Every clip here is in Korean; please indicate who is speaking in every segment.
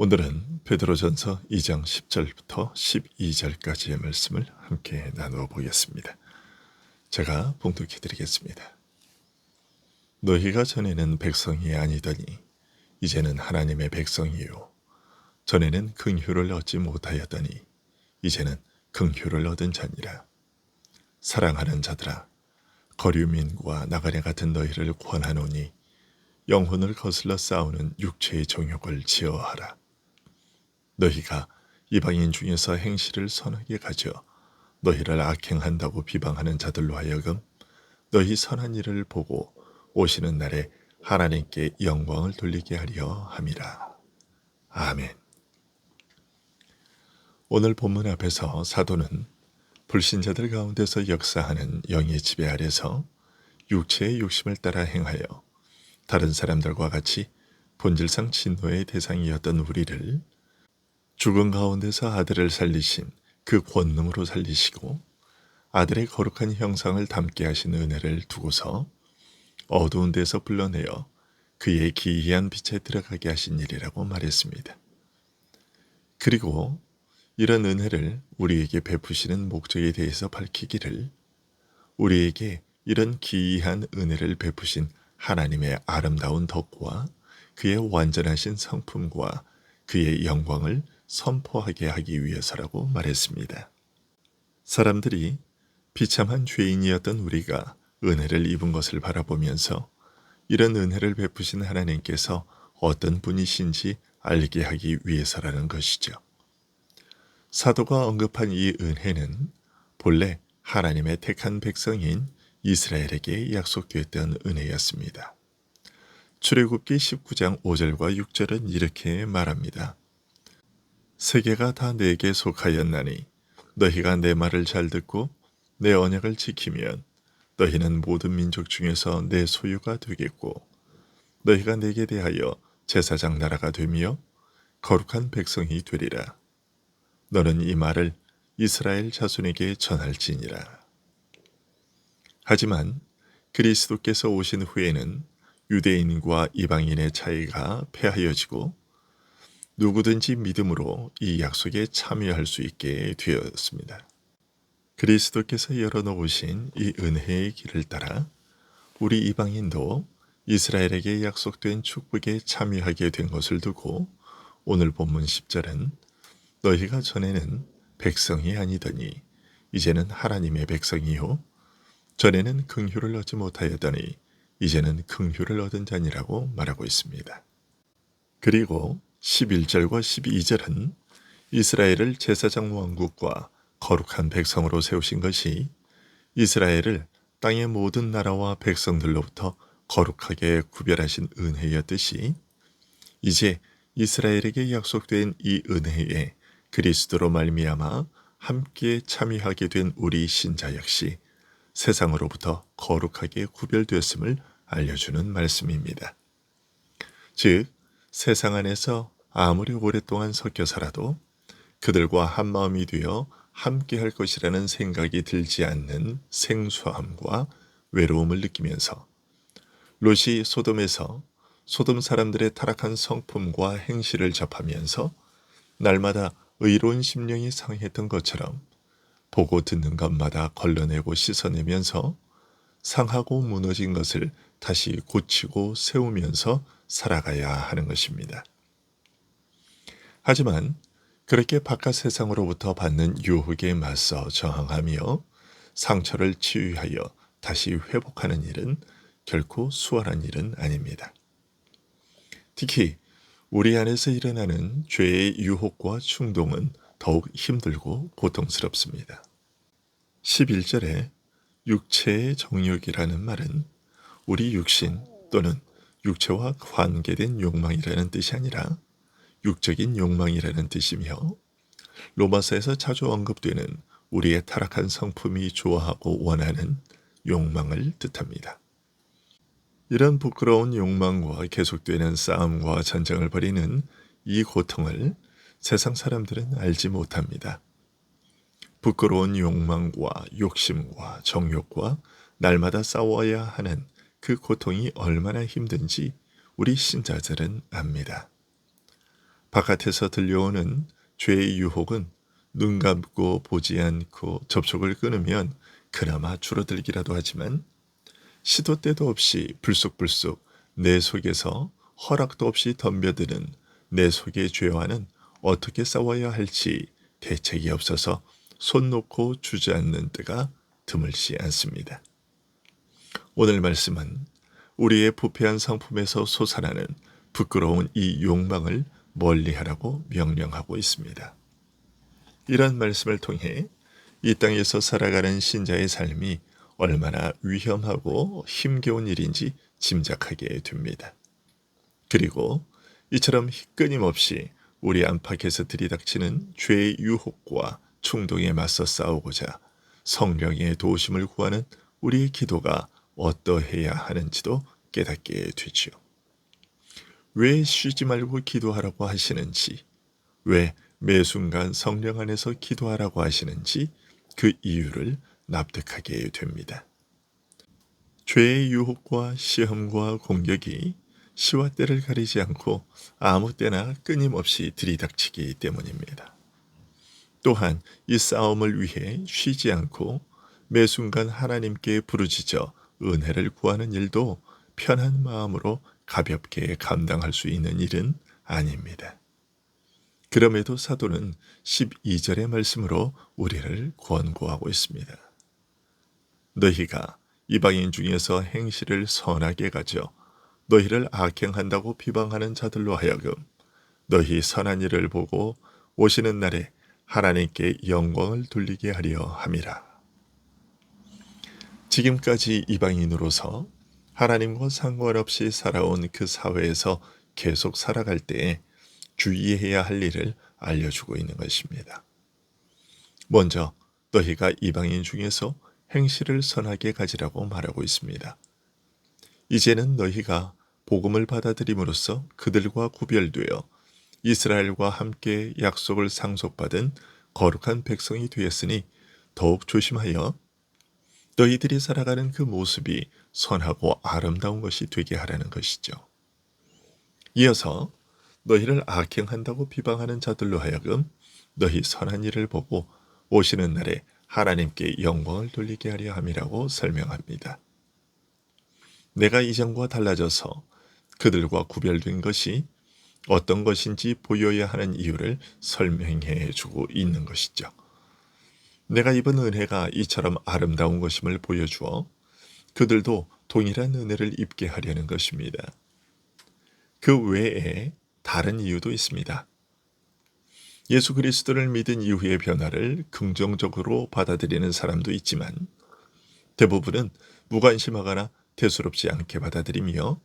Speaker 1: 오늘은 베드로전서 2장 10절부터 12절까지의 말씀을 함께 나누어 보겠습니다. 제가 봉독해 드리겠습니다. 너희가 전에는 백성이 아니더니 이제는 하나님의 백성이요 전에는 긍휼을 얻지 못하였더니 이제는 긍휼을 얻은 자니라. 사랑하는 자들아, 거류민과 나그네 같은 너희를 권하노니 영혼을 거슬러 싸우는 육체의 정욕을 제어하라. 너희가 이방인 중에서 행실을 선하게 가져 너희를 악행한다고 비방하는 자들로 하여금 너희 선한 일을 보고 오시는 날에 하나님께 영광을 돌리게 하려 함이라. 아멘. 오늘 본문 앞에서 사도는 불신자들 가운데서 역사하는 영의 지배 아래서 육체의 욕심을 따라 행하여 다른 사람들과 같이 본질상 진노의 대상이었던 우리를 죽은 가운데서 아들을 살리신 그 권능으로 살리시고 아들의 거룩한 형상을 담게 하신 은혜를 두고서 어두운 데서 불러내어 그의 기이한 빛에 들어가게 하신 일이라고 말했습니다. 그리고 이런 은혜를 우리에게 베푸시는 목적에 대해서 밝히기를 우리에게 이런 기이한 은혜를 베푸신 하나님의 아름다운 덕과 그의 완전하신 성품과 그의 영광을 선포하게 하기 위해서라고 말했습니다. 사람들이 비참한 죄인이었던 우리가 은혜를 입은 것을 바라보면서 이런 은혜를 베푸신 하나님께서 어떤 분이신지 알게 하기 위해서라는 것이죠. 사도가 언급한 이 은혜는 본래 하나님의 택한 백성인 이스라엘에게 약속되었던 은혜였습니다. 출애굽기 19장 5절과 6절은 이렇게 말합니다. 세계가 다 내게 속하였나니 너희가 내 말을 잘 듣고 내 언약을 지키면 너희는 모든 민족 중에서 내 소유가 되겠고 너희가 내게 대하여 제사장 나라가 되며 거룩한 백성이 되리라. 너는 이 말을 이스라엘 자손에게 전할지니라. 하지만 그리스도께서 오신 후에는 유대인과 이방인의 차이가 폐하여지고 누구든지 믿음으로 이 약속에 참여할 수 있게 되었습니다. 그리스도께서 열어놓으신 이 은혜의 길을 따라 우리 이방인도 이스라엘에게 약속된 축복에 참여하게 된 것을 두고 오늘 본문 10절은 너희가 전에는 백성이 아니더니 이제는 하나님의 백성이요 전에는 긍휼을 얻지 못하였더니 이제는 긍휼을 얻은 자니라고 말하고 있습니다. 그리고 11절과 12절은 이스라엘을 제사장 왕국과 거룩한 백성으로 세우신 것이 이스라엘을 땅의 모든 나라와 백성들로부터 거룩하게 구별하신 은혜였듯이 이제 이스라엘에게 약속된 이 은혜에 그리스도로 말미암아 함께 참여하게 된 우리 신자 역시 세상으로부터 거룩하게 구별되었음을 알려주는 말씀입니다. 즉 세상 안에서 아무리 오랫동안 섞여 살아도 그들과 한마음이 되어 함께 할 것이라는 생각이 들지 않는 생소함과 외로움을 느끼면서 롯이 소돔에서 소돔 사람들의 타락한 성품과 행실을 접하면서 날마다 의로운 심령이 상했던 것처럼 보고 듣는 것마다 걸러내고 씻어내면서 상하고 무너진 것을 다시 고치고 세우면서 살아가야 하는 것입니다. 하지만 그렇게 바깥 세상으로부터 받는 유혹에 맞서 저항하며 상처를 치유하여 다시 회복하는 일은 결코 수월한 일은 아닙니다. 특히 우리 안에서 일어나는 죄의 유혹과 충동은 더욱 힘들고 고통스럽습니다. 11절에 육체의 정욕이라는 말은 우리 육신 또는 육체와 관계된 욕망이라는 뜻이 아니라 육적인 욕망이라는 뜻이며 로마서에서 자주 언급되는 우리의 타락한 성품이 좋아하고 원하는 욕망을 뜻합니다. 이런 부끄러운 욕망과 계속되는 싸움과 전쟁을 벌이는 이 고통을 세상 사람들은 알지 못합니다. 부끄러운 욕망과 욕심과 정욕과 날마다 싸워야 하는 그 고통이 얼마나 힘든지 우리 신자들은 압니다. 바깥에서 들려오는 죄의 유혹은 눈 감고 보지 않고 접촉을 끊으면 그나마 줄어들기라도 하지만 시도 때도 없이 불쑥불쑥 내 속에서 허락도 없이 덤벼드는 내 속의 죄와는 어떻게 싸워야 할지 대책이 없어서 손 놓고 주저앉는 때가 드물지 않습니다. 오늘 말씀은 우리의 부패한 성품에서 솟아나는 부끄러운 이 욕망을 멀리하라고 명령하고 있습니다. 이런 말씀을 통해 이 땅에서 살아가는 신자의 삶이 얼마나 위험하고 힘겨운 일인지 짐작하게 됩니다. 그리고 이처럼 끊임없이 우리 안팎에서 들이닥치는 죄의 유혹과 충동에 맞서 싸우고자 성령의 도우심을 구하는 우리의 기도가 어떠해야 하는지도 깨닫게 되지요. 왜 쉬지 말고 기도하라고 하시는지, 왜 매 순간 성령 안에서 기도하라고 하시는지 그 이유를 납득하게 됩니다. 죄의 유혹과 시험과 공격이 시와 때를 가리지 않고 아무 때나 끊임없이 들이닥치기 때문입니다. 또한 이 싸움을 위해 쉬지 않고 매 순간 하나님께 부르짖어 은혜를 구하는 일도 편한 마음으로 가볍게 감당할 수 있는 일은 아닙니다. 그럼에도 사도는 12절의 말씀으로 우리를 권고하고 있습니다. 너희가 이방인 중에서 행실을 선하게 가져 너희를 악행한다고 비방하는 자들로 하여금 너희 선한 일을 보고 오시는 날에 하나님께 영광을 돌리게 하려 함이라. 지금까지 이방인으로서 하나님과 상관없이 살아온 그 사회에서 계속 살아갈 때에 주의해야 할 일을 알려주고 있는 것입니다. 먼저 너희가 이방인 중에서 행실을 선하게 가지라고 말하고 있습니다. 이제는 너희가 복음을 받아들임으로써 그들과 구별되어 이스라엘과 함께 약속을 상속받은 거룩한 백성이 되었으니 더욱 조심하여 너희들이 살아가는 그 모습이 선하고 아름다운 것이 되게 하라는 것이죠. 이어서 너희를 악행한다고 비방하는 자들로 하여금 너희 선한 일을 보고 오시는 날에 하나님께 영광을 돌리게 하려 함이라고 설명합니다. 내가 이전과 달라져서 그들과 구별된 것이 어떤 것인지 보여야 하는 이유를 설명해 주고 있는 것이죠. 내가 입은 은혜가 이처럼 아름다운 것임을 보여주어 그들도 동일한 은혜를 입게 하려는 것입니다. 그 외에 다른 이유도 있습니다. 예수 그리스도를 믿은 이후의 변화를 긍정적으로 받아들이는 사람도 있지만 대부분은 무관심하거나 대수롭지 않게 받아들이며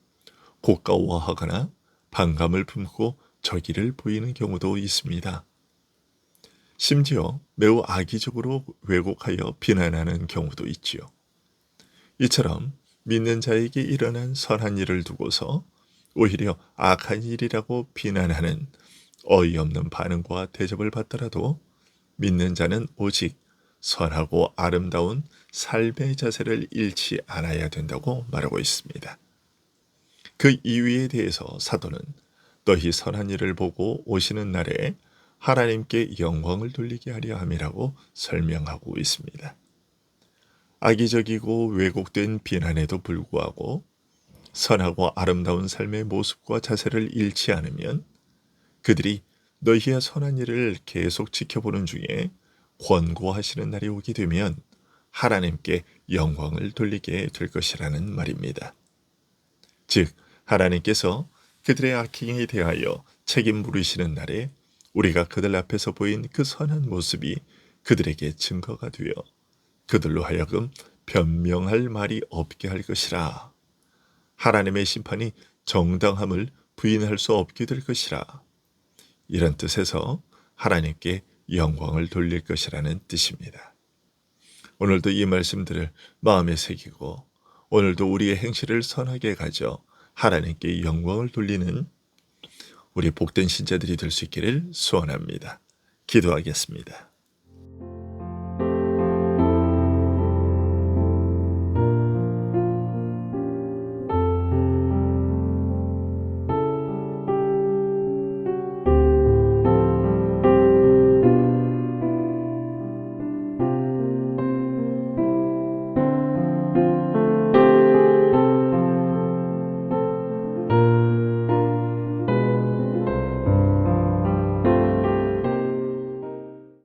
Speaker 1: 고가워하거나 반감을 품고 저기를 보이는 경우도 있습니다. 심지어 매우 악의적으로 왜곡하여 비난하는 경우도 있지요. 이처럼 믿는 자에게 일어난 선한 일을 두고서 오히려 악한 일이라고 비난하는 어이없는 반응과 대접을 받더라도 믿는 자는 오직 선하고 아름다운 삶의 자세를 잃지 않아야 된다고 말하고 있습니다. 그 이유에 대해서 사도는 너희 선한 일을 보고 오시는 날에 하나님께 영광을 돌리게 하려 함이라고 설명하고 있습니다. 악의적이고 왜곡된 비난에도 불구하고 선하고 아름다운 삶의 모습과 자세를 잃지 않으면 그들이 너희의 선한 일을 계속 지켜보는 중에 권고하시는 날이 오게 되면 하나님께 영광을 돌리게 될 것이라는 말입니다. 즉 하나님께서 그들의 악행에 대하여 책임 물으시는 날에 우리가 그들 앞에서 보인 그 선한 모습이 그들에게 증거가 되어 그들로 하여금 변명할 말이 없게 할 것이라. 하나님의 심판이 정당함을 부인할 수 없게 될 것이라. 이런 뜻에서 하나님께 영광을 돌릴 것이라는 뜻입니다. 오늘도 이 말씀들을 마음에 새기고 오늘도 우리의 행실을 선하게 가져 하나님께 영광을 돌리는 우리 복된 신자들이 될 수 있기를 소원합니다. 기도하겠습니다.